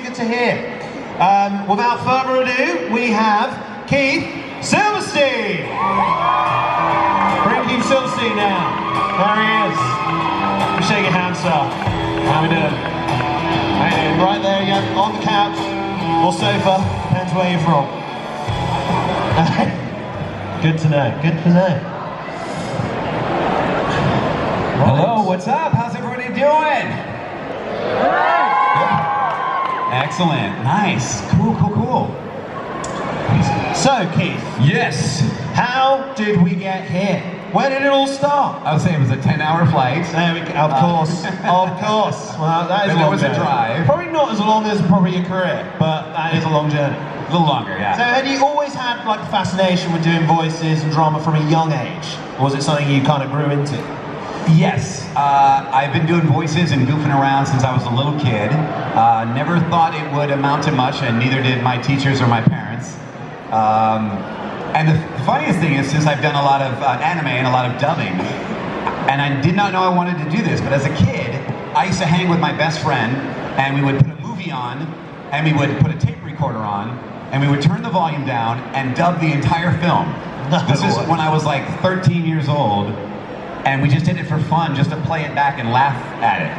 good to hear. Without further ado, we have Keith Silverstein. Bring Keith Silverstein now. There he is. Shake your hand, sir. How we doing? How you doing? Right there, yeah, on the couch or sofa, depends where you're from. Good to know. Good to know. Hello, what's up? How's everybody doing? Excellent, nice, cool. So, Keith. Yes. How did we get here? Where did it all start? I would say it was a 10-hour flight. There we go. Of course. Well, that is a long was a journey. drive. Probably not as long as probably your career, but that is a long journey. A little longer, yeah. So had you always had like a fascination with doing voices and drama from a young age? Or was it something you kind of grew into? Yes, I've been doing voices and goofing around since I was a little kid. Never thought it would amount to much, and neither did my teachers or my parents. And the funniest thing is, since I've done a lot of anime and a lot of dubbing, and I did not know I wanted to do this, but as a kid, I used to hang with my best friend, and we would put a movie on, and we would put a tape recorder on, and we would turn the volume down and dub the entire film. This is when I was like 13 years old, and we just did it for fun, just to play it back and laugh at it.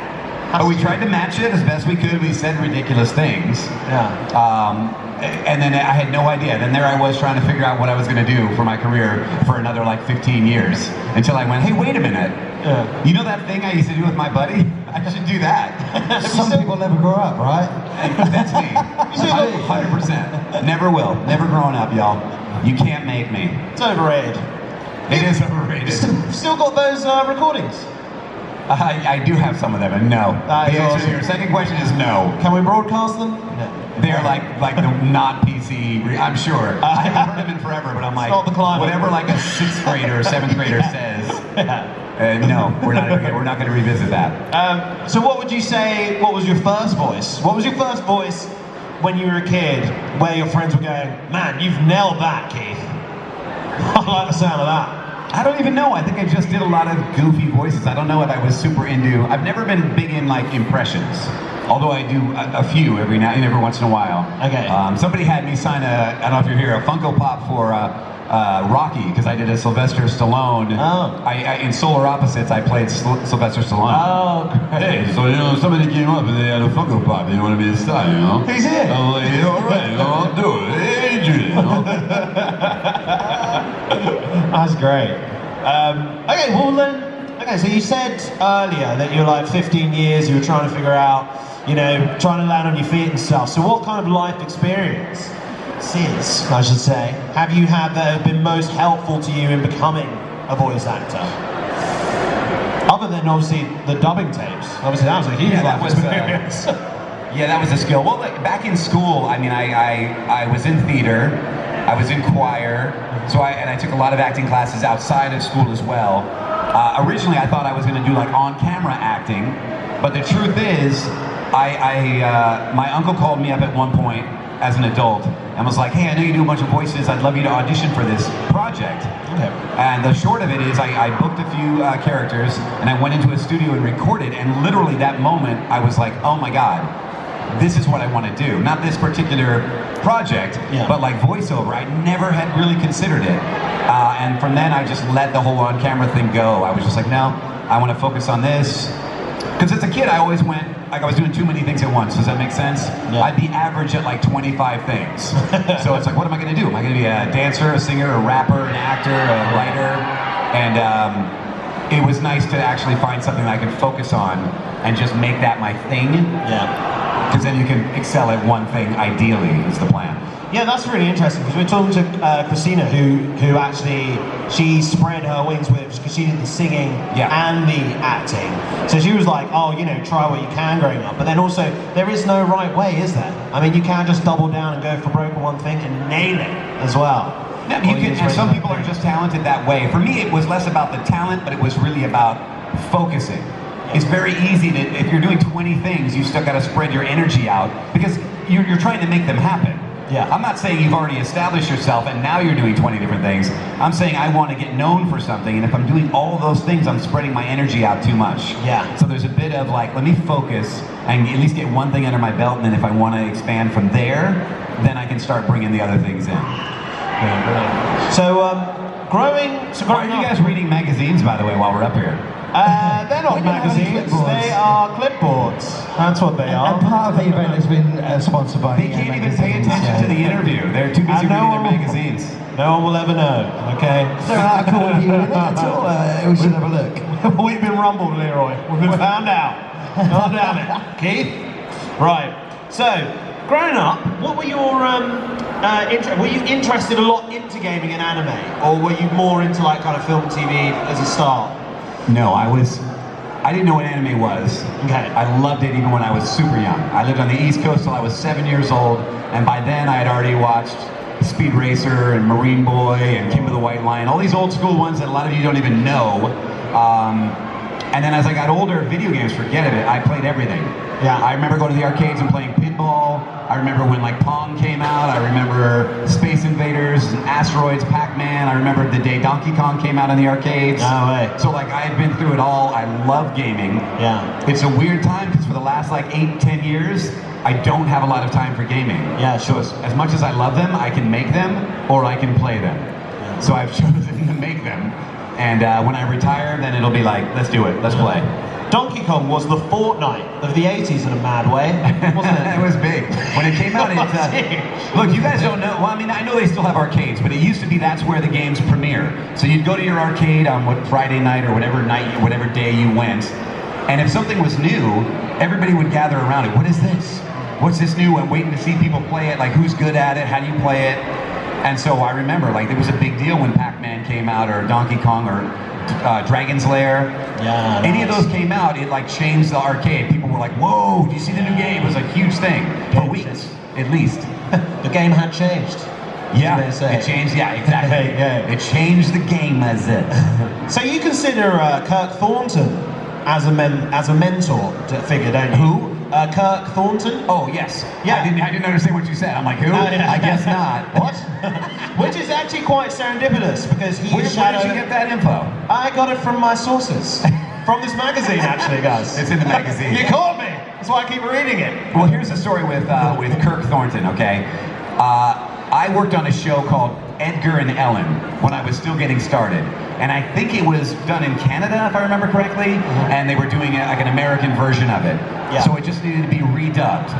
But we tried to match it as best we could. We said ridiculous things. Yeah. And then I had no idea. Then there I was trying to figure out what I was going to do for my career for another like 15 years. Until I went, hey, wait a minute. You know that thing I used to do with my buddy? I should do that. Some people never grow up, right? That's me. 100%. Never will. Never growing up, y'all. You can't make me. It's overrated. It is overrated. Still got those recordings? I do have some of them, and no. The answer to your second question is no. Can we broadcast them? No. They're like the not PC, I'm sure. I haven't heard them in forever, but I'm like, whatever like a 6th grader or 7th grader says, no, we're not going to revisit that. So what would you say, what was your first voice? What was your first voice when you were a kid, where your friends were going, man, you've nailed that, Keith. I like the sound of that. I don't even know. I think I just did a lot of goofy voices. I don't know what I was super into. I've never been big in like impressions, although I do a few every once in a while. Okay. Somebody had me sign I don't know if you're here, a Funko Pop for Rocky, because I did a Sylvester Stallone. Oh. In Solar Opposites, I played Sylvester Stallone. Oh, great. Hey, so somebody came up and they had a Funko Pop. They wanted me to sign, He's here. I'm like, yeah, all right, I'll do it. Hey, Adrian, That's great. Okay, well then, so you said earlier that you were like 15 years, you were trying to figure out, trying to land on your feet and stuff. So what kind of life experience, I should say, have you had that have been most helpful to you in becoming a voice actor? Other than obviously the dubbing tapes. Obviously that was a huge life experience. Yeah, that was a skill. Well, back in school, I mean, I was in theater, I was in choir, and I took a lot of acting classes outside of school as well. Originally, I thought I was going to do like on-camera acting, but the truth is, my uncle called me up at one point as an adult and was like, hey, I know you do a bunch of voices, I'd love you to audition for this project. Okay. And the short of it is, I booked a few characters, and I went into a studio and recorded, and literally that moment, I was like, oh my God, this is what I want to do. Not this particular project, but like voiceover. I never had really considered it. And from then, I just let the whole on-camera thing go. I was just like, no, I want to focus on this. Because as a kid, I always went, like I was doing too many things at once. Does that make sense? Yeah. I'd be average at like 25 things. So it's like, what am I going to do? Am I going to be a dancer, a singer, a rapper, an actor, a writer? And it was nice to actually find something that I could focus on and just make that my thing. Yeah. Because then you can excel at one thing, ideally, is the plan. Yeah, that's really interesting, because we were talking to Christina, who actually, she spread her wings with, because she did the singing and the acting. So she was like, oh, try what you can growing up. But then also, there is no right way, is there? I mean, you can't just double down and go for broke on one thing and nail it as well. No, and some people are just talented that way. For me, it was less about the talent, but it was really about focusing. It's very easy if you're doing 20 things, you still got to spread your energy out, because you're trying to make them happen. Yeah. I'm not saying you've already established yourself and now you're doing 20 different things. I'm saying I want to get known for something, and if I'm doing all of those things, I'm spreading my energy out too much. Yeah. So there's a bit of like, let me focus and at least get one thing under my belt, and then if I want to expand from there, then I can start bringing the other things in. Yeah, brilliant. So, growing Why are you guys reading magazines, by the way, while we're up here? They're not magazines, they are clipboards. That's what they are. And part of the event has been sponsored by They can't even pay attention to the interview. They're too busy reading their magazines. No one will ever know, okay? Is there an article with you in it at all? We should have a look. We've been rumbled, Leroy. We've been found out. God damn it. Keith? Right. So, growing up, what were your were you interested a lot into gaming and anime? Or were you more into like kind of film TV as a start? No, I didn't know what anime was. Okay. I loved it even when I was super young. I lived on the East Coast till I was 7 years old, and by then I had already watched Speed Racer and Marine Boy and King of the White Lion, all these old school ones that a lot of you don't even know. And then as I got older, video games, forget it, I played everything. Yeah. I remember going to the arcades and playing pinball. I remember when like Pong came out. I remember Space Invaders and Asteroids, Pac-Man. I remember the day Donkey Kong came out in the arcades. No way. So like I had been through it all. I love gaming. Yeah. It's a weird time because for the last like 8-10 years, I don't have a lot of time for gaming. Yeah, sure. So as much as I love them, I can make them or I can play them. Yeah. So I've chosen to make them. And when I retire, then it'll be like, let's do it, let's play. Donkey Kong was the Fortnite of the 80s in a mad way, wasn't it? It was big. When it came out, look, you guys don't know, well, I mean, I know they still have arcades, but it used to be that's where the games premiere. So you'd go to your arcade on Friday night or whatever day you went, and if something was new, everybody would gather around it. What is this? What's this new? And waiting to see people play it, like who's good at it, how do you play it? And so I remember, like, it was a big deal when Pac-Man came out, or Donkey Kong, or Dragon's Lair. Yeah. Any of those came out, it like changed the arcade. People were like, whoa, do you see the new game? It was a huge thing. For weeks, at least. The game had changed. Yeah, it changed, yeah, exactly. Yeah. It changed the game as it. So you consider Kirk Thornton as a mentor figure, don't you? Who? Kirk Thornton? Oh, yes. Yeah. I didn't understand what you said. I'm like, who? Yeah. I guess not. What? Which is actually quite serendipitous because he Where is Shadow. did you get that info? I got it from my sources. From this magazine, actually, guys. It's in the magazine. You caught me. That's why I keep reading it. Well, here's the story with Kirk Thornton, okay? I worked on a show called Edgar and Ellen when I was still getting started. And I think it was done in Canada, if I remember correctly, and they were doing like an American version of it. Yeah. So it just needed to be redubbed.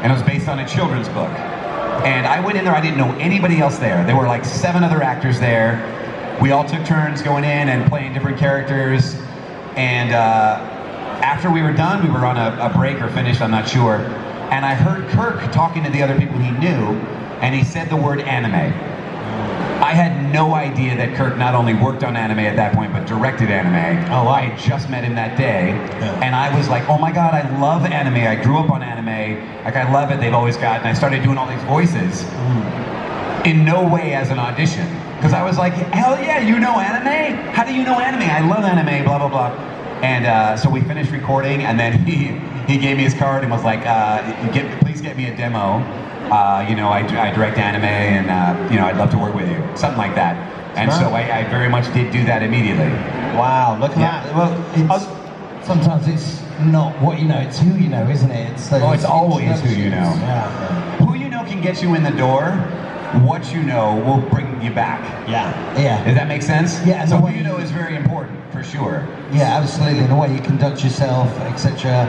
And it was based on a children's book. And I went in there, I didn't know anybody else there. There were like 7 other actors there. We all took turns going in and playing different characters. And after we were done, we were on a break or finished, I'm not sure. And I heard Kirk talking to the other people he knew, and he said the word anime. I had no idea that Kirk not only worked on anime at that point, but directed anime. Oh, wow. I had just met him that day, and I was like, oh my god, I love anime. I grew up on anime. Like, I love it. They've always got, and I started doing all these voices. In no way as an audition. Because I was like, hell yeah, you know anime? How do you know anime? I love anime, blah, blah, blah. And so we finished recording, and then he gave me his card and was like, please get me a demo. You know, I direct anime, and you know, I'd love to work with you, something like that. And so I very much did do that immediately. Wow, look at that. Well, sometimes it's not what you know, it's who you know, isn't it? It's it's always who you know. Yeah. Who you know can get you in the door. What you know will bring you back. Yeah. Does that make sense? Yeah. And So the who way you know is very important, for sure. Yeah, absolutely. And the way you conduct yourself, etc.,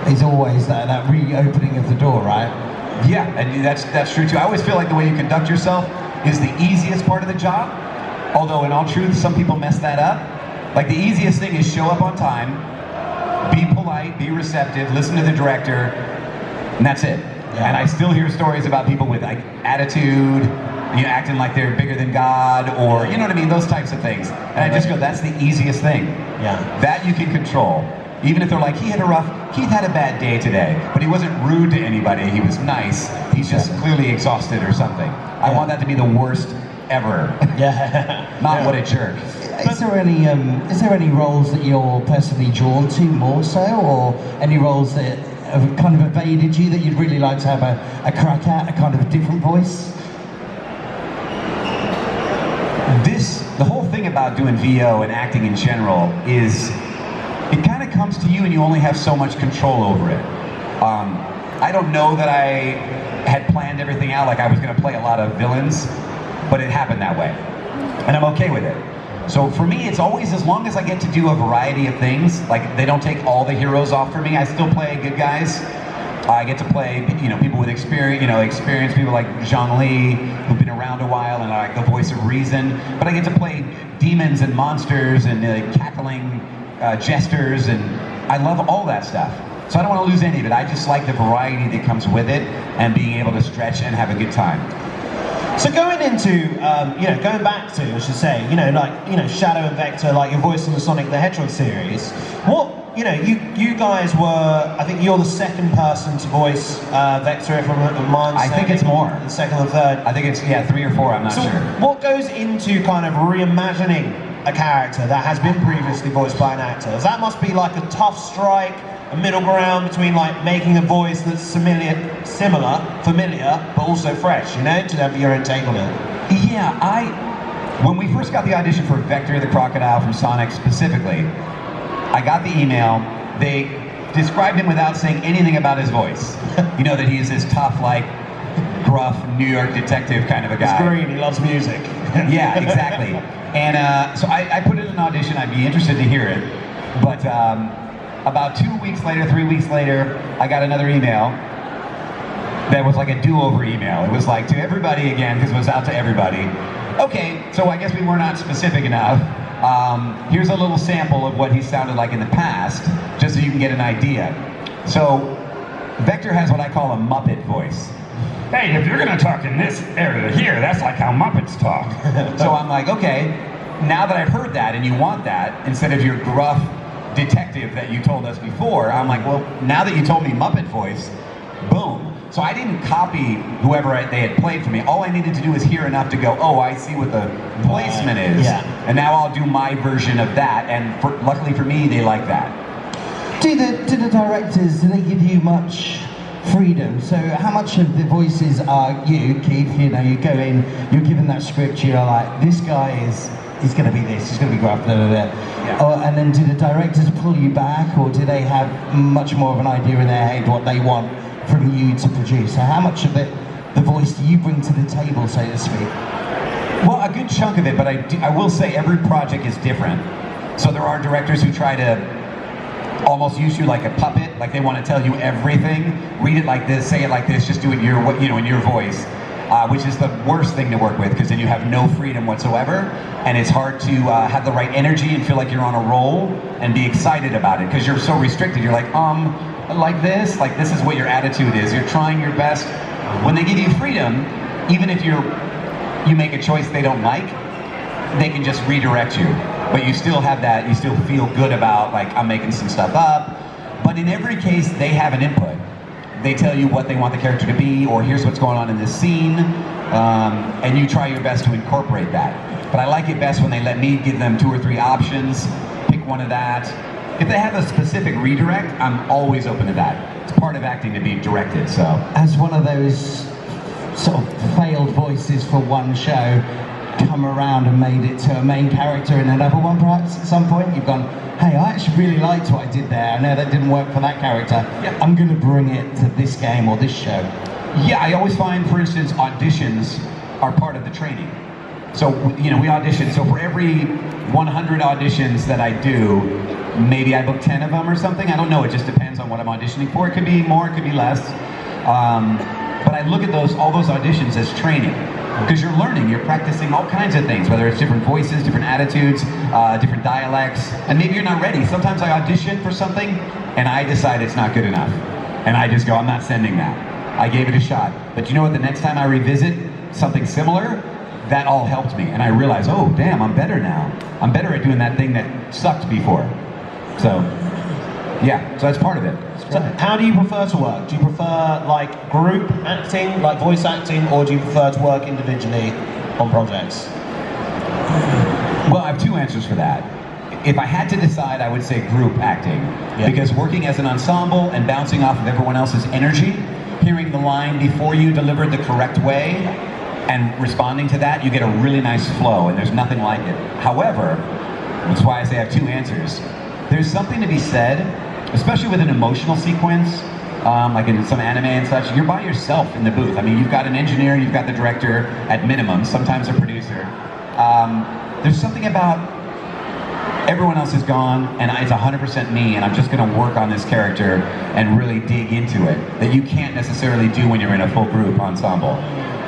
is always that reopening of the door, right? Yeah, and that's true too. I always feel like the way you conduct yourself is the easiest part of the job. Although in all truth, some people mess that up. Like the easiest thing is show up on time, be polite, be receptive, listen to the director, and that's it. Yeah. And I still hear stories about people with like attitude, you know, acting like they're bigger than God, or you know what I mean, those types of things. And I just go, that's the easiest thing. Yeah. That you can control. Even if they're like, Keith had a bad day today, but he wasn't rude to anybody, he was nice, he's just clearly exhausted or something. I want that to be the worst ever. Yeah. Not what a jerk. Is there any roles that you're personally drawn to more so, or any roles that have kind of evaded you that you'd really like to have a crack at, a kind of a different voice? The whole thing about doing VO and acting in general is it kind of comes to you and you only have so much control over it. I don't know that I had planned everything out, like I was going to play a lot of villains, but it happened that way. And I'm okay with it. So for me, it's always, as long as I get to do a variety of things, like they don't take all the heroes off for me, I still play good guys. I get to play, people with experience, people like Zhongli, who've been around a while, and I like the voice of reason. But I get to play demons and monsters and cackling jesters, and I love all that stuff. So I don't want to lose any of it. I just like the variety that comes with it, and being able to stretch and have a good time. So going into, going back to, I should say, Shadow and Vector, like your voice on the Sonic the Hedgehog series. You guys were, I think you're the second person to voice Vector, if I'm my I think it's more. The second or third. I think it's, 3 or 4, I'm not sure. What goes into kind of reimagining a character that has been previously voiced by an actor? That must be like a tough strike, a middle ground between like making a voice that's familiar, but also fresh, to have your own take on it. Yeah, when we first got the audition for Vector the Crocodile from Sonic specifically, I got the email. They described him without saying anything about his voice. That he is this tough, like, gruff New York detective kind of a guy. He's green, he loves music. Yeah, exactly. And so I put in an audition. I'd be interested to hear it. But about 2 weeks later, 3 weeks later, I got another email that was like a do-over email. It was like to everybody again, because it was out to everybody. Okay, so I guess we were not specific enough. Here's a little sample of what he sounded like in the past, just so you can get an idea. So, Vector has what I call a Muppet voice. Hey, if you're gonna talk in this area here, that's like how Muppets talk. So I'm like, okay, now that I've heard that and you want that, instead of your gruff detective that you told us before, I'm like, well, now that you told me Muppet voice, boom. So I didn't copy whoever they had played for me. All I needed to do was hear enough to go, oh, I see what the placement is. Yeah. And now I'll do my version of that, and luckily for me, they like that. Do the directors, do they give you much freedom? So how much of the voices are you, Keith? You go in, you're given that script, you're like, this guy he's going to be this, he's going to be gruff, blah, blah, blah. Yeah. And then do the directors pull you back, or do they have much more of an idea in their head what they want from you to produce? So how much of the voice do you bring to the table, so to speak? Well, a good chunk of it, but I will say every project is different. So there are directors who try to almost use you like a puppet, like they want to tell you everything. Read it like this, say it like this, just do it in your voice, which is the worst thing to work with, because then you have no freedom whatsoever, and it's hard to have the right energy and feel like you're on a roll and be excited about it, because you're so restricted. You're like this is what your attitude is. You're trying your best. When they give you freedom, even if you make a choice they don't like, they can just redirect you. But you still have that, you still feel good about, like, I'm making some stuff up. But in every case, they have an input. They tell you what they want the character to be, or here's what's going on in this scene, and you try your best to incorporate that. But I like it best when they let me give them 2 or 3 options, pick one of that. If they have a specific redirect, I'm always open to that. It's part of acting to be directed, so. As one of those sort of failed voices for one show come around and made it to a main character in another one, perhaps at some point, you've gone, hey, I actually really liked what I did there. I know that didn't work for that character. Yeah. I'm going to bring it to this game or this show. Yeah, I always find, for instance, auditions are part of the training. So, we audition. So for every 100 auditions that I do, maybe I book 10 of them or something. I don't know. It just depends on what I'm auditioning for. It could be more, it could be less. But I look at all those auditions as training. Because you're learning, you're practicing all kinds of things, whether it's different voices, different attitudes, different dialects, and maybe you're not ready. Sometimes I audition for something, and I decide it's not good enough. And I just go, I'm not sending that. I gave it a shot. But you know what, the next time I revisit something similar, that all helped me. And I realized, oh, damn, I'm better now. I'm better at doing that thing that sucked before. So, yeah, so that's part of it. So how do you prefer to work? Do you prefer like group acting, like voice acting, or do you prefer to work individually on projects? Well, I have 2 answers for that. if I had to decide, I would say group acting. Because working as an ensemble and bouncing off of everyone else's energy, hearing the line before you delivered the correct way, and responding to that, you get a really nice flow, and there's nothing like it. However, that's why I say I have two answers. There's something to be said, especially with an emotional sequence, like in some anime and such, you're by yourself in the booth. I mean, you've got an engineer, you've got the director at minimum, sometimes a producer. There's something about everyone else is gone, and it's 100% me, and I'm just going to work on this character and really dig into it that you can't necessarily do when you're in a full group ensemble.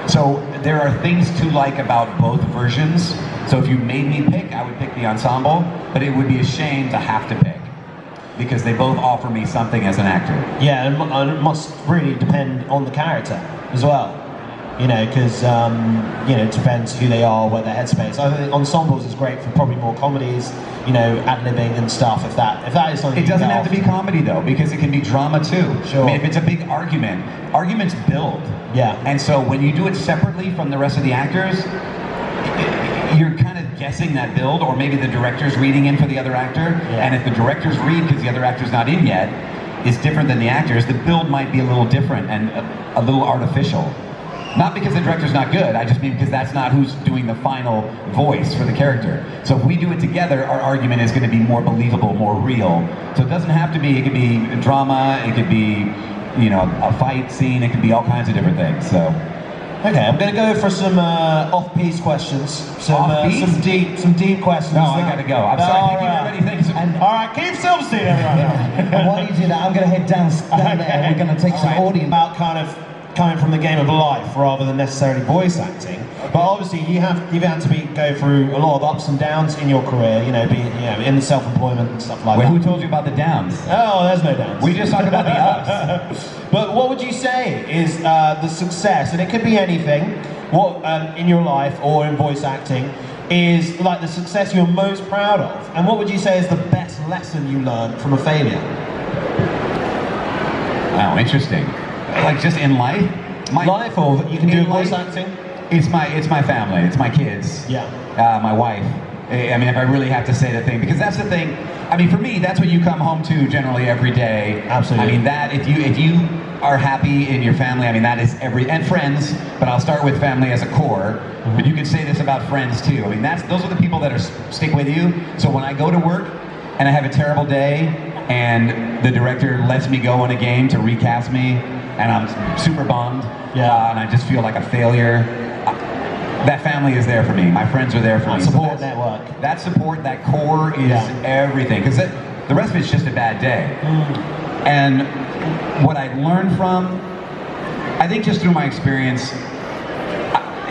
So there are things to like about both versions. So if you made me pick, I would pick the ensemble, but it would be a shame to have to pick because they both offer me something as an actor. Yeah, and it must really depend on the character as well. You know, because you know, it depends who they are, where their headspace. I think ensembles is great for probably more comedies, you know, ad-libbing and stuff. If that is something. It doesn't have to be comedy though, because it can be drama too. Sure. I mean, if it's a big argument, arguments build. Yeah. And so when you do it separately from the rest of the actors, you're kind of guessing that build, or maybe the director's reading in for the other actor. Yeah. And if the director's read because the other actor's not in yet is different than the actors, the build might be a little different and a little artificial. Not because the director's not good, I just mean because that's not who's doing the final voice for the character. So if we do it together, our argument is going to be more believable, more real. So it doesn't have to be, it could be drama, it could be, you know, a fight scene, it could be all kinds of different things, so. Okay, I'm going to go for some off-piece questions. Some deep questions. No, I got to go. I'm sorry, thank you everybody, thank you. All right, keep Silverstein everyone. And while you do that, I'm going to head down there. We're going to take some audience. About kind of coming from the game of life rather than necessarily voice acting. But obviously you've had to go through a lot of ups and downs in your career, you know, being in the self-employment and stuff like that. Who told you about the downs? Oh, there's no downs. We just talked about the ups. But what would you say is the success, and it could be anything, what in your life or in voice acting, is like the success you're most proud of? And what would you say is the best lesson you learned from a failure? Wow, interesting. Like just in life? Life, or you can do voice acting? It's my family, it's my kids. Yeah. My wife. I mean, if I really have to say the thing, because that's the thing. I mean, for me, that's what you come home to generally every day. Absolutely. I mean, that if you are happy in your family, I mean, that is and friends. But I'll start with family as a core. Mm-hmm. But you can say this about friends too. I mean, those are the people that stick with you. So when I go to work and I have a terrible day, and the director lets me go on a game to recast me, and I'm super bummed, and I just feel like a failure. That family is there for me. My friends are there for me. Support network. That support, that core is everything. Because the rest of it's just a bad day. And what I learned from, I think just through my experience,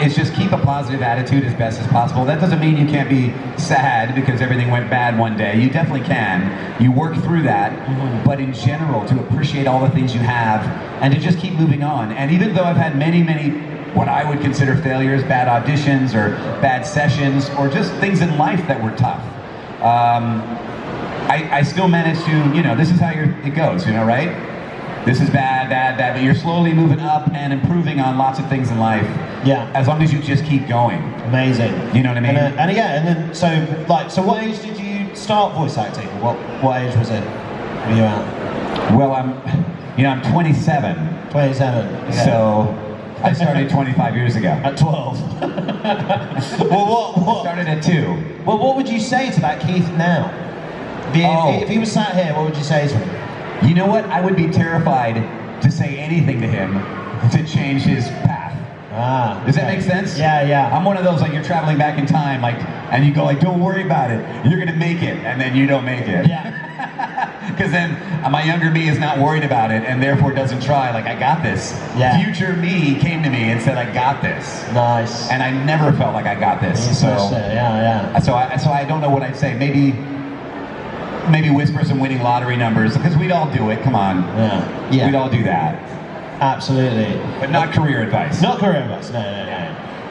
is just keep a positive attitude as best as possible. That doesn't mean you can't be sad because everything went bad one day. You definitely can. You work through that. But in general, to appreciate all the things you have and to just keep moving on. And even though I've had many, what I would consider failures, bad auditions or bad sessions, or just things in life that were tough, I still managed to, you know, this is how it goes, you know, right? This is bad, but you're slowly moving up and improving on lots of things in life. Yeah. As long as you just keep going. Amazing. You know what I mean? And then so what age did you start voice acting? What age was it? Were you at? Well, I'm 27. 27. Okay. So I started 25 years ago. At 12. Well, what? Started at 2. Well, what would you say to that Keith now? If he was sat here, what would you say to him? You know what? I would be terrified to say anything to him to change his path. Does that make sense? Yeah. I'm one of those, like, you're traveling back in time, like, and you go like, don't worry about it. You're gonna make it, and then you don't make it. Yeah. Because then my younger me is not worried about it, and therefore doesn't try. Like, I got this. Yeah. Future me came to me and said, I got this. Nice. And I never felt like I got this. So I don't know what I'd say. Maybe whisper some winning lottery numbers, because we'd all do it. Come on. Yeah. We'd all do that. Absolutely. But not career advice. Not career advice. No.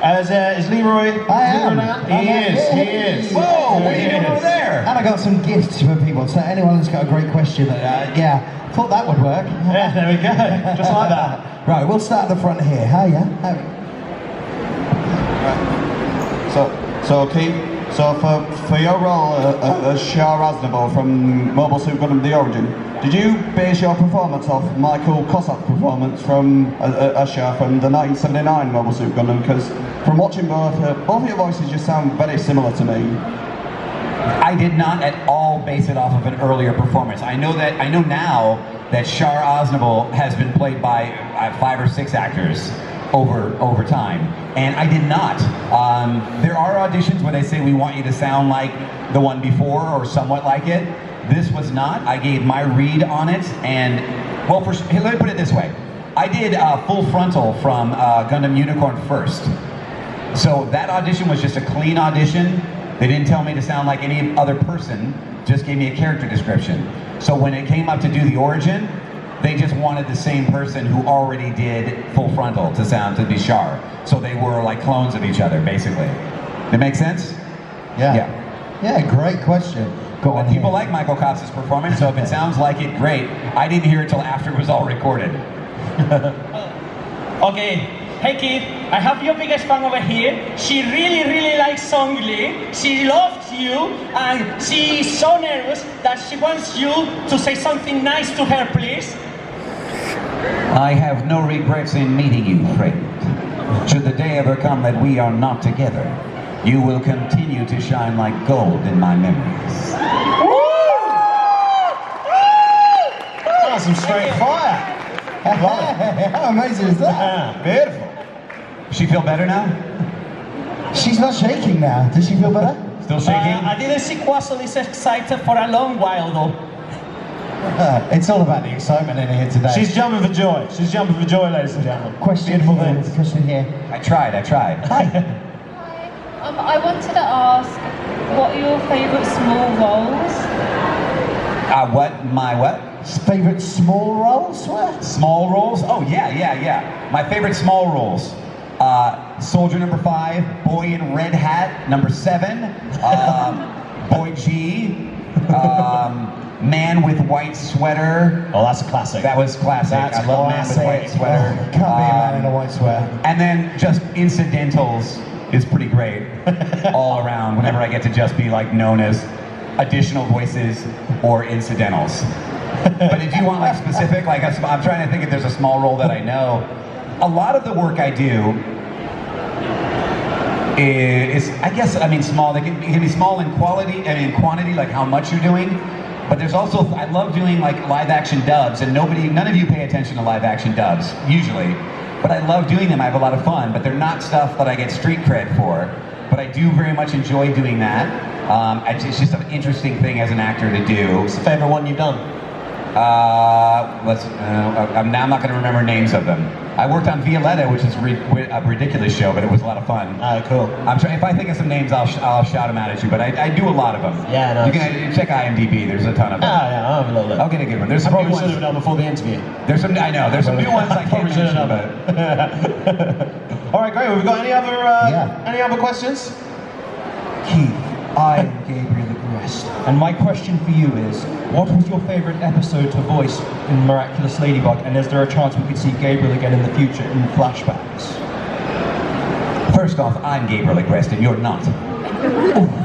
Is Leroy? I am. He is. Whoa, what are you doing over there? And I got some gifts for people. So anyone who's got a great question, thought that would work. Yeah, there we go. Just like that. Right, we'll start at the front here. So Keith, So for your role as Shah Aznavour from Mobile Suit Gundam The Origin, did you base your performance off Michael Cossack's performance from Shah from the 1979 Mobile Suit Gundam? Because from watching both of your voices just sound very similar to me. I did not at all base it off of an earlier performance. I know now that Shah Aznavour has been played by 5 or 6 actors over time, and I did not. There are auditions where they say we want you to sound like the one before or somewhat like it. This was not. I gave my read on it, and well, let me put it this way. I did Full Frontal from Gundam Unicorn first. So that audition was just a clean audition. They didn't tell me to sound like any other person, just gave me a character description. So when it came up to do the origin, they just wanted the same person who already did Full Frontal to be Shar. So they were like clones of each other, basically. That make sense? Yeah, great question. Go on. People like Michael Cox's performance, so if it sounds like it, great. I didn't hear it till after it was all recorded. Okay. Hey kid, I have your biggest fan over here. She really likes Song Lee. She loves you, and she is so nervous that she wants you to say something nice to her, please. I have no regrets in meeting you, friend. Should the day ever come that we are not together, you will continue to shine like gold in my memories. That's some straight fire. How amazing is that? Beautiful. She feel better now? She's not shaking now. Does she feel better? Still shaking? I didn't see Quasel this excited for a long while though. It's all about the excitement in here today. She's jumping for joy. She's jumping for joy, ladies and gentlemen. Question Beautiful here. things. Question here. I tried. Hi. I wanted to ask, what are your favourite small roles? What? Favorite small roles? What? Small roles? Oh, yeah. My favorite small roles. Soldier number 5, Boy in Red Hat number 7, Boy G, Man with White Sweater. Oh, that's a classic. That was classic. I love Man with White Sweater. Oh, can't be a man in a white sweater. And then just incidentals is pretty great all around whenever I get to just be like known as additional voices or incidentals. But if you want like specific, like I'm trying to think if there's a small role that I know. A lot of the work I do is small. They can be small in quantity, like how much you're doing. But there's also, I love doing like live action dubs, and none of you pay attention to live action dubs, usually. But I love doing them, I have a lot of fun, but they're not stuff that I get street cred for. But I do very much enjoy doing that. It's just an interesting thing as an actor to do. What's the favorite one you've done? I'm not going to remember names of them. I worked on Violetta, which is a ridiculous show, but it was a lot of fun. Cool. If I think of some names, I'll shout them out at you, but I do a lot of them. Yeah, nice. You can check IMDb, there's a ton of them. Yeah, I'll have a little look. I'll get a good one. There's some Probably new should ones. have done before the interview. There's some new ones I can't Probably should have mention, done but... All right, great. We've got any other questions? Keith, I am Gabriel Agreste, and my question for you is, what was your favourite episode to voice in Miraculous Ladybug, and is there a chance we could see Gabriel again in the future in flashbacks? First off, I'm Gabriel Agreste, and you're not.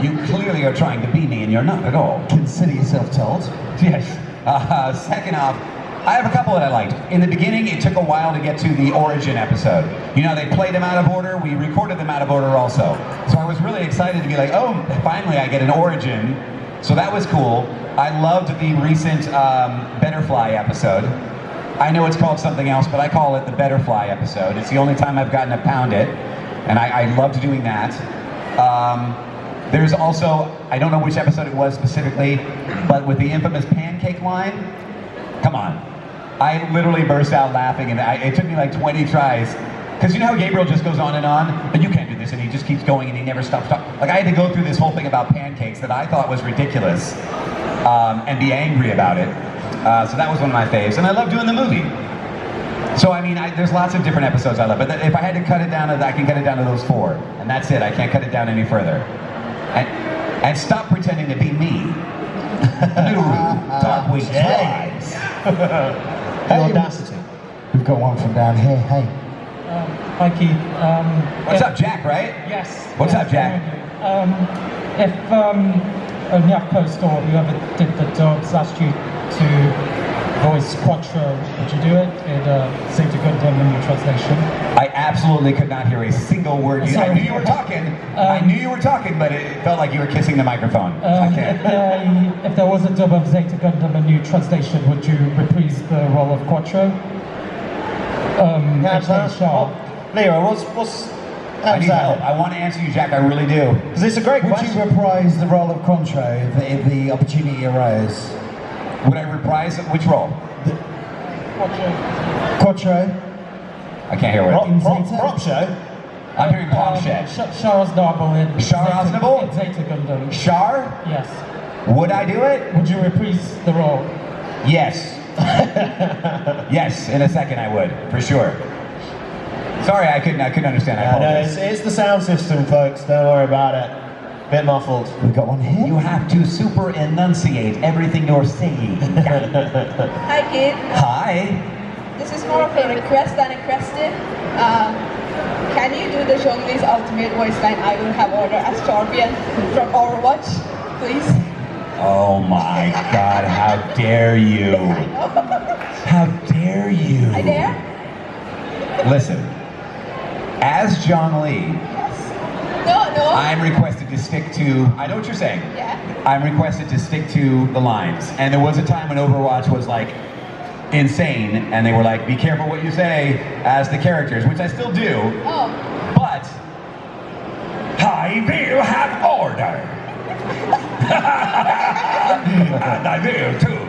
You clearly are trying to be me, and you're not at all. Consider yourself told. Yes. Second off, I have a couple that I liked. In the beginning, it took a while to get to the origin episode. You know, they played them out of order, we recorded them out of order also. So I was really excited to be like, oh, finally I get an origin. So that was cool. I loved the recent Betterfly episode. I know it's called something else, but I call it the Betterfly episode. It's the only time I've gotten to pound it, and I loved doing that. There's also, I don't know which episode it was specifically, but with the infamous pancake line, come on. I literally burst out laughing, and it took me like 20 tries. Because you know how Gabriel just goes on, but you can't do this, and he just keeps going, and he never stops talking. Like, I had to go through this whole thing about pancakes that I thought was ridiculous, and be angry about it. So that was one of my faves, and I love doing the movie. So I mean, there's lots of different episodes I love, but if I had to cut it down, I can cut it down to those 4, and that's it. I can't cut it down any further. And stop pretending to be me. Darkwing Flies. Hey, audacity. We've got one from down here. Hey. Hi Keith. What's up, Jack, right? Yes. What's up, Jack? if a Nyak Post or whoever did the dubs asked you to voice Quattro, would you do it in Zeta Gundam, the new translation? I absolutely could not hear a single word. I knew you were talking. I knew you were talking, but it felt like you were kissing the microphone. I can't. If there was a dub of Zeta Gundam, a new translation, would you reprise the role of Quattro? Leo, what's I need help. I want to answer you, Jack. I really do. Because it's a great question. Would you reprise the role of Quattro if the opportunity arose? Would I reprise which role? Quattro. I can't hear what. Prop show. I'm hearing Pom Shed. Shar Aznable in Shar Aznable? in Zeta Gundam. Shar? Yes. Would I do it? Would you reprise the role? Yes. Yes, in a second I would, for sure. Sorry, I couldn't understand. I No, apologize. it's the sound system, folks. Don't worry about it. Bit muffled. We've got one here. You have to super enunciate everything you're saying. Hi, Kate. Hi. This is more of a request than a question. Can you do the Zhongli's ultimate voice line, I will have order as champion from Overwatch, please? Oh my God, how dare you? How dare you? I dare? Listen, as John Lee, No. I'm requested to stick to, I know what you're saying. Yeah. I'm requested to stick to the lines. And there was a time when Overwatch was like insane, and they were like, be careful what you say as the characters, which I still do. Oh. But I will have order. And I will too.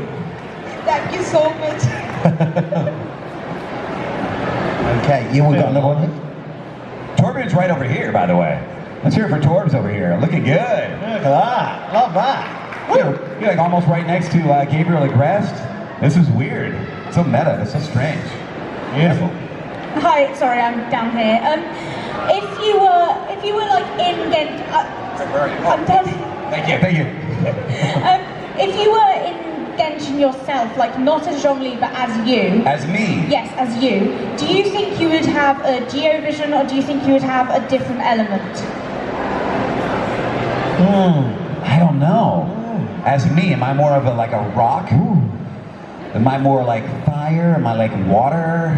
Thank you so much. Okay, you got another one here? Torbjorn's right over here, by the way. Let's hear it for Torbs over here. Looking good. Look at that. Love that. You're like almost right next to Gabriel Agreste. This is weird. So meta. It's so strange. Beautiful. Hi, sorry, I'm down here. If you were like in Gent, I'm done. Thank you. If you were in Genshin yourself, like not as Zhongli but as you. As me? Yes, as you. Do you think you would have a Geovision, or do you think you would have a different element? I don't know. As me, am I more of a rock? Am I more like fire? Am I like water?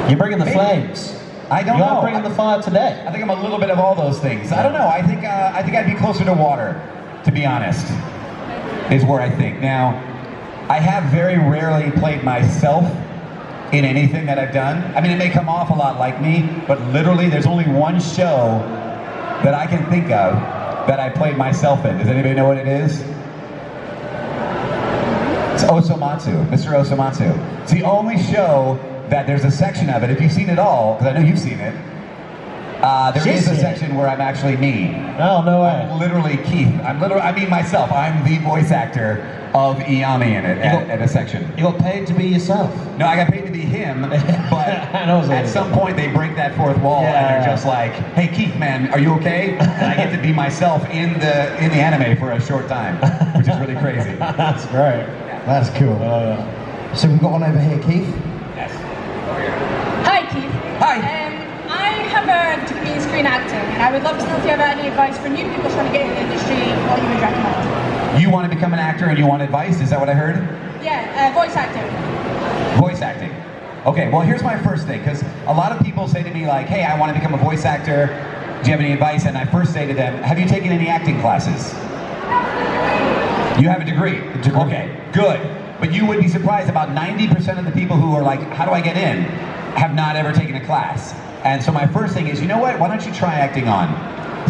You're bringing the flames. I don't You know. are bringing the fire today. I think I'm a little bit of all those things. I don't know. I think I'd be closer to water, to be honest, is where I think. Now, I have very rarely played myself in anything that I've done. I mean, it may come off a lot like me, but literally there's only one show that I can think of that I played myself in. Does anybody know what it is? It's Osomatsu, Mr. Osomatsu. It's the only show that there's a section of it, if you've seen it all, because I know you've seen it, there is a section where I'm actually me. Oh, no way. I'm literally Keith. I mean myself. I'm the voice actor of Iyami in it at a section. You got paid to be yourself. No, I got paid to be him, but at some point they break that fourth wall and they're just like, hey Keith, man, are you okay? And I get to be myself in the anime for a short time, which is really crazy. That's great. That's cool. So we've got one over here, Keith. Yes. Hi, Keith. Hi. I have a degree in screen acting, and I would love to know if you have any advice for new people trying to get in the industry, what you would recommend. You want to become an actor and you want advice? Is that what I heard? Yeah, voice acting. Voice acting. Okay, well here's my first thing, because a lot of people say to me like, hey, I want to become a voice actor. Do you have any advice? And I first say to them, have you taken any acting classes? You have a degree? Okay, good. But you would be surprised, about 90% of the people who are like, how do I get in? Have not ever taken a class. And so my first thing is, you know what? Why don't you try acting on?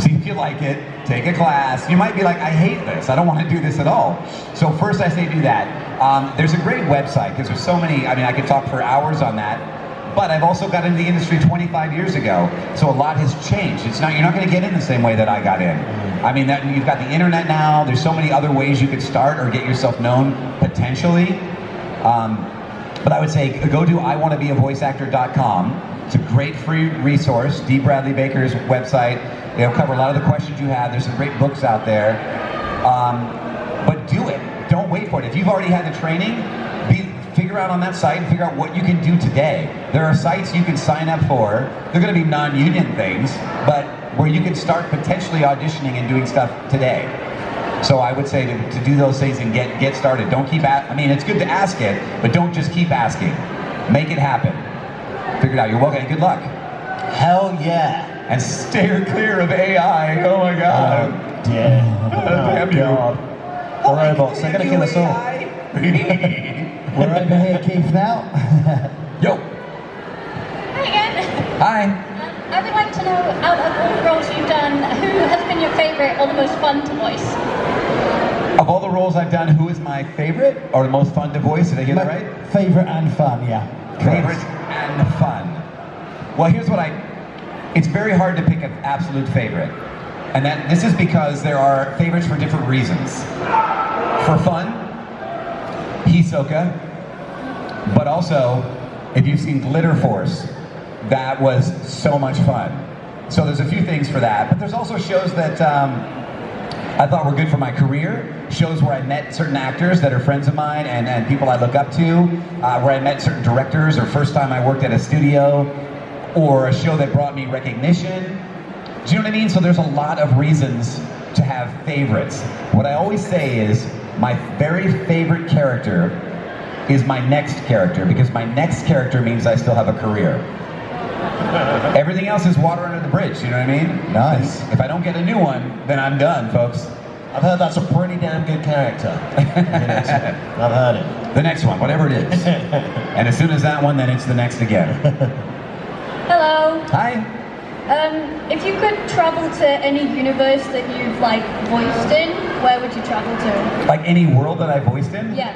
See if you like it, take a class. You might be like, I hate this. I don't want to do this at all. So first I say do that. There's a great website, because there's so many, I mean, I could talk for hours on that. But I've also got into the industry 25 years ago, so a lot has changed. You're not going to get in the same way that I got in. I mean, you've got the internet now. There's so many other ways you could start or get yourself known potentially. But I would say go to iwantobeavoiceactor.com. It's a great free resource. D. Bradley Baker's website. They'll cover a lot of the questions you have. There's some great books out there. But do it. Don't wait for it. If you've already had the training, figure figure out on that site and figure out what you can do today. There are sites you can sign up for. They're going to be non-union things, but where you can start potentially auditioning and doing stuff today. So I would say to do those things and get started. Don't keep I mean, it's good to ask it, but don't just keep asking. Make it happen. Figure it out. You're welcome. Good luck. Hell yeah. And steer clear of AI. Oh my God. Oh, yeah. Damn you. The robots, they're going to kill us all. We're over here, Keith, now. Yo. Hi again. Hi. I would like to know, out of all the roles you've done, who has been your favourite or the most fun to voice? Of all the roles I've done, who is my favorite or the most fun to voice? Did I get that right? Favourite and fun, yeah. Favorite and fun. Well, here's what it's very hard to pick an absolute favorite. And this is because there are favorites for different reasons. For fun, Hisoka, but also, if you've seen Glitter Force, that was so much fun. So there's a few things for that, but there's also shows that I thought were good for my career, shows where I met certain actors that are friends of mine and people I look up to, where I met certain directors, or first time I worked at a studio, or a show that brought me recognition. Do you know what I mean? So there's a lot of reasons to have favorites. What I always say is, my very favorite character is my next character, because my next character means I still have a career. Everything else is water under the bridge, you know what I mean? Nice. If I don't get a new one, then I'm done, folks. I've heard that's a pretty damn good character. I've heard it. The next one, whatever it is. And as soon as that one, then it's the next again. Hello. Hi. If you could travel to any universe that you've like voiced in, where would you travel to? Like any world that I voiced in? Yeah.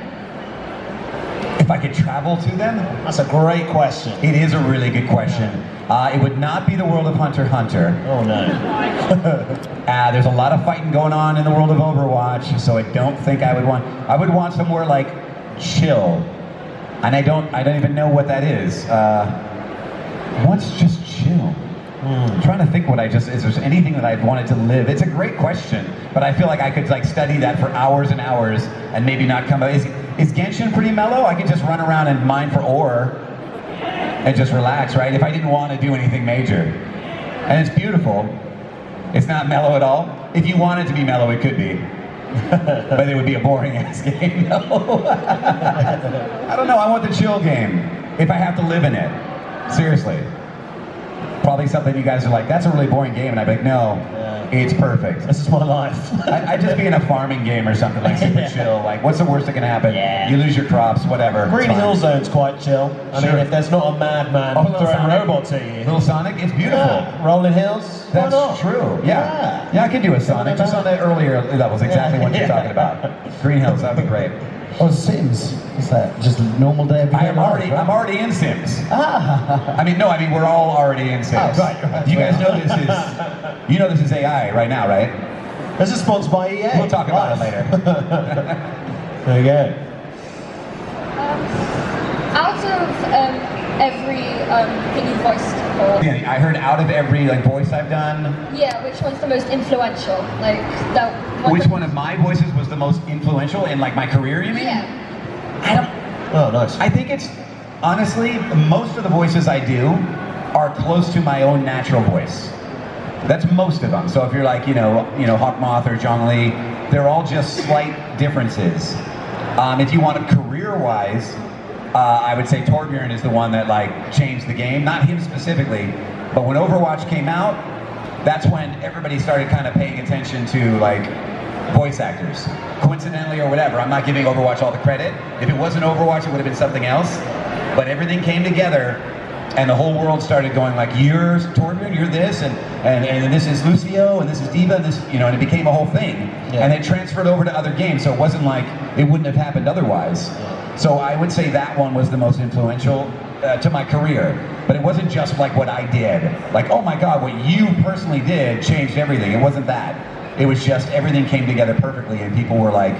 If I could travel to them? That's a great question. It is a really good question. It would not be the world of Hunter x Hunter. Oh no. There's a lot of fighting going on in the world of Overwatch, so I don't think I would want somewhere like chill. And I don't even know what that is. What's just chill? I'm trying to think is there anything that I'd wanted to live? It's a great question, but I feel like I could like study that for hours and hours and maybe not come out. Is Genshin pretty mellow? I could just run around and mine for ore and just relax, right? If I didn't want to do anything major. And it's beautiful. It's not mellow at all. If you want it to be mellow, it could be. But it would be a boring ass game, no. I don't know, I want the chill game. If I have to live in it. Seriously. Probably something you guys are like, that's a really boring game, and I'd be like, no, it's perfect. This is my life. I'd just be in a farming game or something, like super chill. Like, what's the worst that can happen? Yeah. You lose your crops, whatever. Green Hill Zone's quite chill. I mean, if there's not a madman throwing robots at you. Little Sonic, it's beautiful. Yeah. Rolling Hills, that's true. Yeah. Yeah, I could do a Sonic. Just on the earlier levels, exactly what you're talking about. Green Hills, that'd be great. Oh, Sims. What's that? Just a normal day every day? I'm already in Sims. Ah. I mean, we're all already in Sims. Oh, right. You guys know this is AI right now, right? This is sponsored by EA. We'll talk about it later. There you go. Out of every thing you voiced before. Yeah, I heard out of every voice I've done. Yeah, which one's the most influential? Like that. Which one of my voices was the most influential in my career? You mean? Yeah. I don't. Oh, nice. I think it's honestly most of the voices I do are close to my own natural voice. That's most of them. So if you're like Hawkmoth or Zhongli, they're all just slight differences. If you want to career-wise, I would say Torbjorn is the one that changed the game. Not him specifically, but when Overwatch came out, that's when everybody started kind of paying attention to voice actors. Coincidentally or whatever, I'm not giving Overwatch all the credit. If it wasn't Overwatch, it would have been something else. But everything came together, and the whole world started going you're Torbjorn, you're this, and this is Lucio, and this is D.Va, and this, and it became a whole thing. Yeah. And it transferred over to other games, so it wasn't like it wouldn't have happened otherwise. Yeah. So I would say that one was the most influential to my career. But it wasn't just what I did. Oh my God, what you personally did changed everything. It wasn't that. It was just everything came together perfectly, and people were like,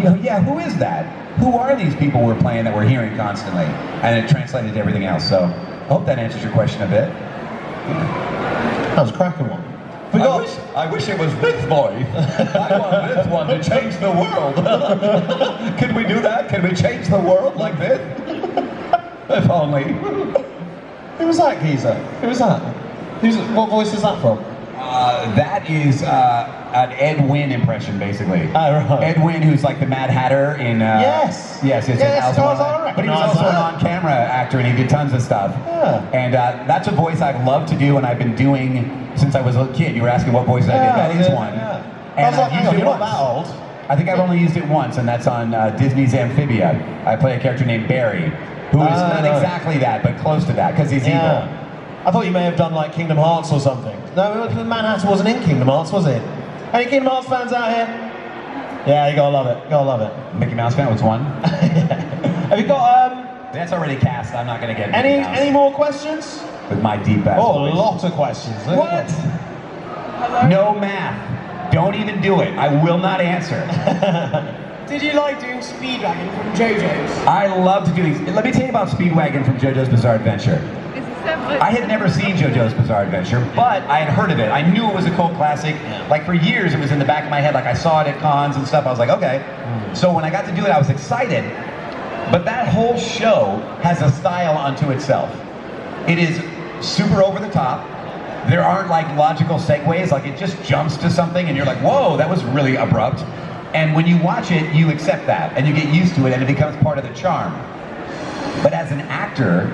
yeah, who is that? Who are these people we're playing that we're hearing constantly? And it translated to everything else. So I hope that answers your question a bit. That was a cracking one. I wish it was this voice. I want this one to change the world. Can we do that? Can we change the world like this? If only. Who was that geezer? Who was that? What voice is that from? That is an Ed Wynn impression, basically. Right. Ed Wynn, who's like the Mad Hatter in... Yes, in Alice in Wonderland. But he was also an on-camera actor, and he did tons of stuff. Yeah. And that's a voice I'd love to do, and I've been doing since I was a kid. You were asking what voice I did. That is one. Yeah. And I was like, hang on, used it you're not once. that old. I think I've only used it once, and that's on Disney's Amphibia. I play a character named Barry, who is not exactly that, but close to that, because he's evil. I thought you may have done like Kingdom Hearts or something. No, the Manhattan wasn't in Kingdom Hearts, was it? Any Kingdom Hearts fans out here? Yeah, you gotta love it. Gotta love it. Mickey Mouse fan was one. Have you got That's already cast. I'm not gonna get any more questions? With my deep bass Oh, voice. a lot of questions. What? No math. Don't even do it. I will not answer. Did you like doing Speedwagon from JoJo's? I love to do these. Let me tell you about Speedwagon from JoJo's Bizarre Adventure. I had never seen JoJo's Bizarre Adventure, but I had heard of it. I knew it was a cult classic. Like for years, it was in the back of my head. Like I saw it at cons and stuff. I was like, okay. So when I got to do it, I was excited. But that whole show has a style unto itself. It is super over the top. There aren't like logical segues. Like it just jumps to something, and you're like, whoa, that was really abrupt. And when you watch it, you accept that, and you get used to it, and it becomes part of the charm. But as an actor,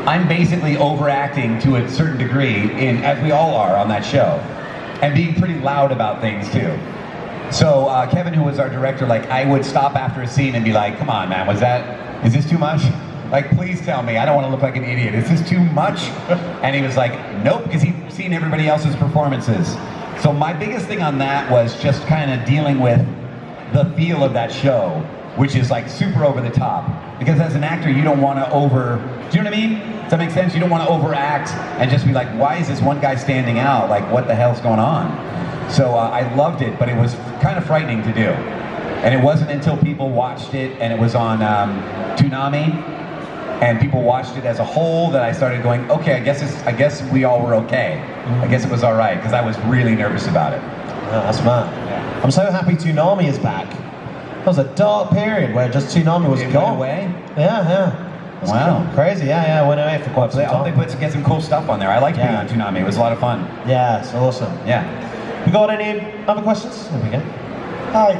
I'm basically overacting to a certain degree, as we all are on that show, and being pretty loud about things too. So Kevin, who was our director, like I would stop after a scene and be like, "Come on, man, is this too much? Like, please tell me. I don't want to look like an idiot. Is this too much?" And he was like, "Nope," because he'd seen everybody else's performances. So my biggest thing on that was just kind of dealing with the feel of that show, which is like super over the top. Because as an actor, you don't want to do you know what I mean? Does that make sense? You don't want to overact and just be like, why is this one guy standing out? Like, what the hell's going on? So I loved it, but it was kind of frightening to do. And it wasn't until people watched it, and it was on Toonami, and people watched it as a whole, that I started going, okay, I guess we all were okay. I guess it was all right, because I was really nervous about it. Oh, that's mad. Yeah. I'm so happy Toonami is back. That was a dark period where just Toonami was gone. Went away? Yeah. That's wow. Crazy, yeah, went away for quite some time. They get some cool stuff on there. I liked being on Toonami. It was a lot of fun. Yeah, it's awesome. Yeah. We got any other questions? There we go. Hi.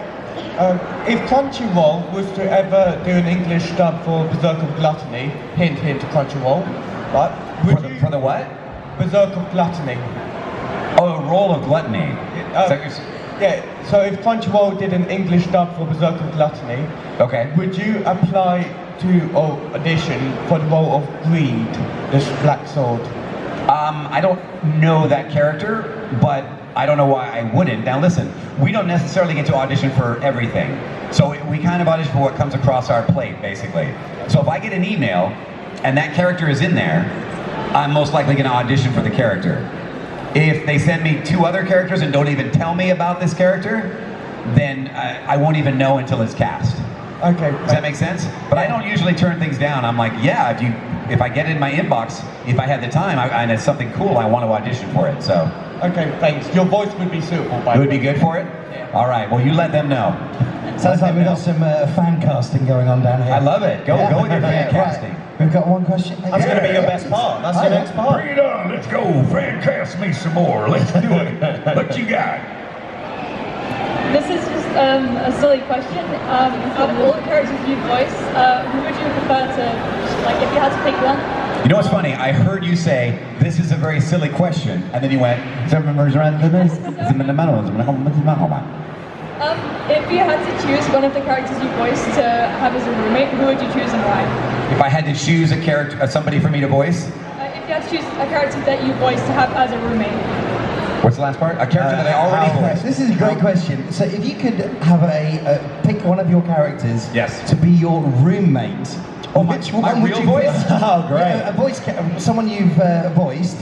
If Crunchyroll was to ever do an English dub for Berserk of Gluttony, hint hint Crunchyroll, right? For the what? Berserk of Gluttony. Oh, a roll of gluttony. Yeah, so if Crunchyroll did an English dub for Berserk of Gluttony, okay, would you apply to audition for the role of Greed, this black sword? I don't know that character, but I don't know why I wouldn't. Now listen, we don't necessarily get to audition for everything. So we kind of audition for what comes across our plate, basically. So if I get an email and that character is in there, I'm most likely going to audition for the character. If they send me 2 other characters and don't even tell me about this character, then I won't even know until it's cast. Okay. Does that make sense? But I don't usually turn things down. I'm like, yeah, if I get it in my inbox, if I had the time and it's something cool, I want to audition for it. So. Okay, thanks. Your voice would be suitable. It would be good for it? Yeah. All right. Well, you let them know. Sounds like we've got some fan casting going on down here. I love it. Go with your fan casting. Right. We've got one question. That's going to be your best part. That's your next part. Bring it on. Let's go. Fan cast me some more. Let's do it. What you got? This is just a silly question. Of all the characters you voice, who would you prefer to, like, if you had to pick one? You know what's funny? I heard you say, this is a very silly question, and then you went, if you had to choose one of the characters you voice to have as a roommate, who would you choose and why? If I had to choose a character, somebody for me to voice? If you had to choose a character that you voice to have as a roommate. What's the last part? A character that I already voiced. This is a great question. So if you could have pick one of your characters to be your roommate. Oh, my real voice? Oh, great. A voice, someone you've voiced,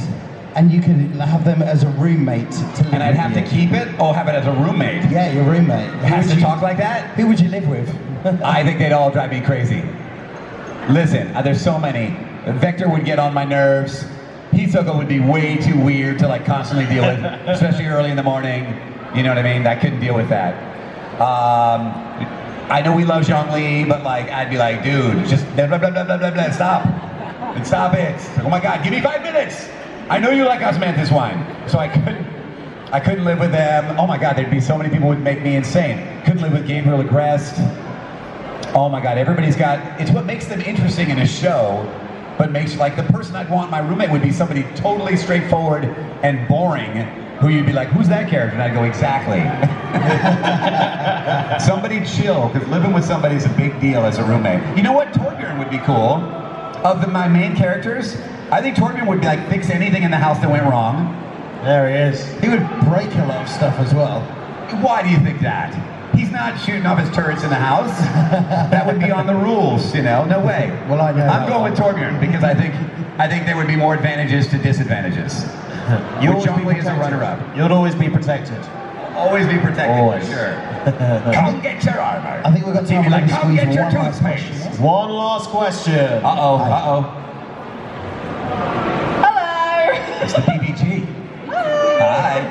and you could have them as a roommate to live And I'd have to keep it? Oh, have it as a roommate? Yeah, your roommate. Has to talk like that? Who would you live with? I think they'd all drive me crazy. Listen, there's so many. Vector would get on my nerves. Hisoka would be way too weird to like constantly deal with, especially early in the morning. You know what I mean? I couldn't deal with that. I know we love Zhongli, but like I'd be like, dude, just blah, blah, blah, blah, blah, blah, stop. And stop it. Like, oh my God, give me 5 minutes. I know you like osmanthus wine. So I couldn't live with them. Oh my God, there'd be so many people who would make me insane. Couldn't live with Gabriel Agreste. Oh my God, everybody's got, it's what makes them interesting in a show, but makes, like, the person I'd want my roommate would be somebody totally straightforward and boring, who you'd be like, who's that character? And I'd go, exactly. Somebody chill, because living with somebody is a big deal as a roommate. You know what? Torbjorn would be cool. Of my main characters, I think Torbjorn would be like, fix anything in the house that went wrong. There he is. He would break a lot of stuff as well. Why do you think that? He's not shooting off his turrets in the house. That would be on the rules, you know? No way. Well, I know. I'm going with Torbjorn because I think there would be more advantages to disadvantages. Zhongli is a runner-up. You'll always be protected. Always be protected, always. for sure. Come get your armor. I think we've got time like, to come get your one last toothpaste. question. One last question. Uh-oh. Hello. It's the PBG. Hi.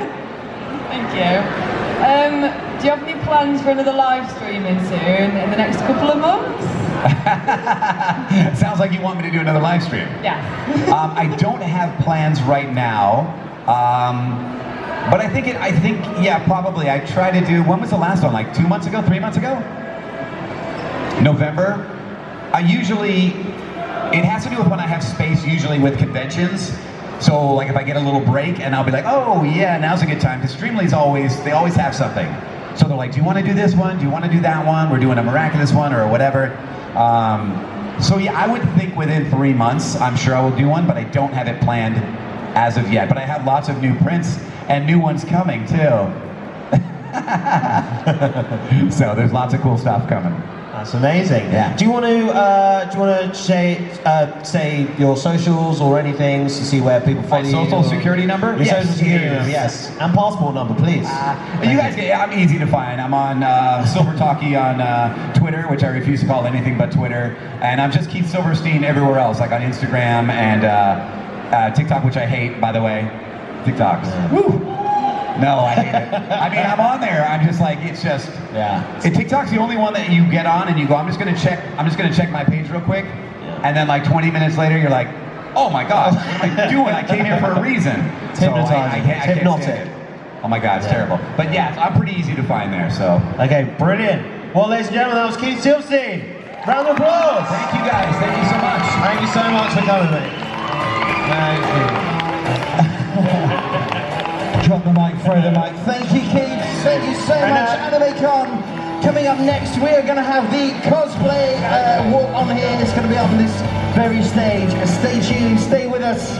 Thank you. Do you have any plans for another live streaming soon in the next couple of months? Sounds like you want me to do another live stream. Yeah. I don't have plans right now, but I think yeah, probably. I try to do. When was the last one? Like 2 months ago, 3 months ago? November. It has to do with when I have space. Usually with conventions. So like if I get a little break and I'll be like, oh yeah, now's a good time. Because Streamly's always have something. So they're like, do you want to do this one? Do you want to do that one? We're doing a Miraculous one or whatever. So yeah, I would think within 3 months, I'm sure I will do one, but I don't have it planned as of yet. But I have lots of new prints and new ones coming too. So there's lots of cool stuff coming. That's amazing. Yeah. Do you want to say your socials or anything to see where people follow you? My social security number? Your social security number, yes. And passport number, please. You guys, I'm easy to find. I'm on Silver Talkie on Twitter, which I refuse to call anything but Twitter. And I'm just Keith Silverstein everywhere else, like on Instagram and TikTok, which I hate, by the way. TikToks. Woo! No, I hate it. I mean, I'm on there. I'm just like, it's just. Yeah. TikTok's the only one that you get on and you go, I'm just gonna check my page real quick, and then like 20 minutes later, you're like, oh my God, what am I doing? I came here for a reason. It's hypnotizing. I can't Hypnotic. stand it. Oh my God, it's terrible. But yeah, I'm pretty easy to find there. So. Okay, brilliant. Well, ladies and gentlemen, that was Keith Silverstein. Round of applause. Thank you guys. Thank you so much. Thank you so much for coming, mate. Thank you. Drop the mic, throw the mic. Thank you, Keith. Thank you so much. AnimeCon. Coming up next, we are going to have the cosplay walk on here. It's going to be on this very stage. Stay tuned. Stay with us.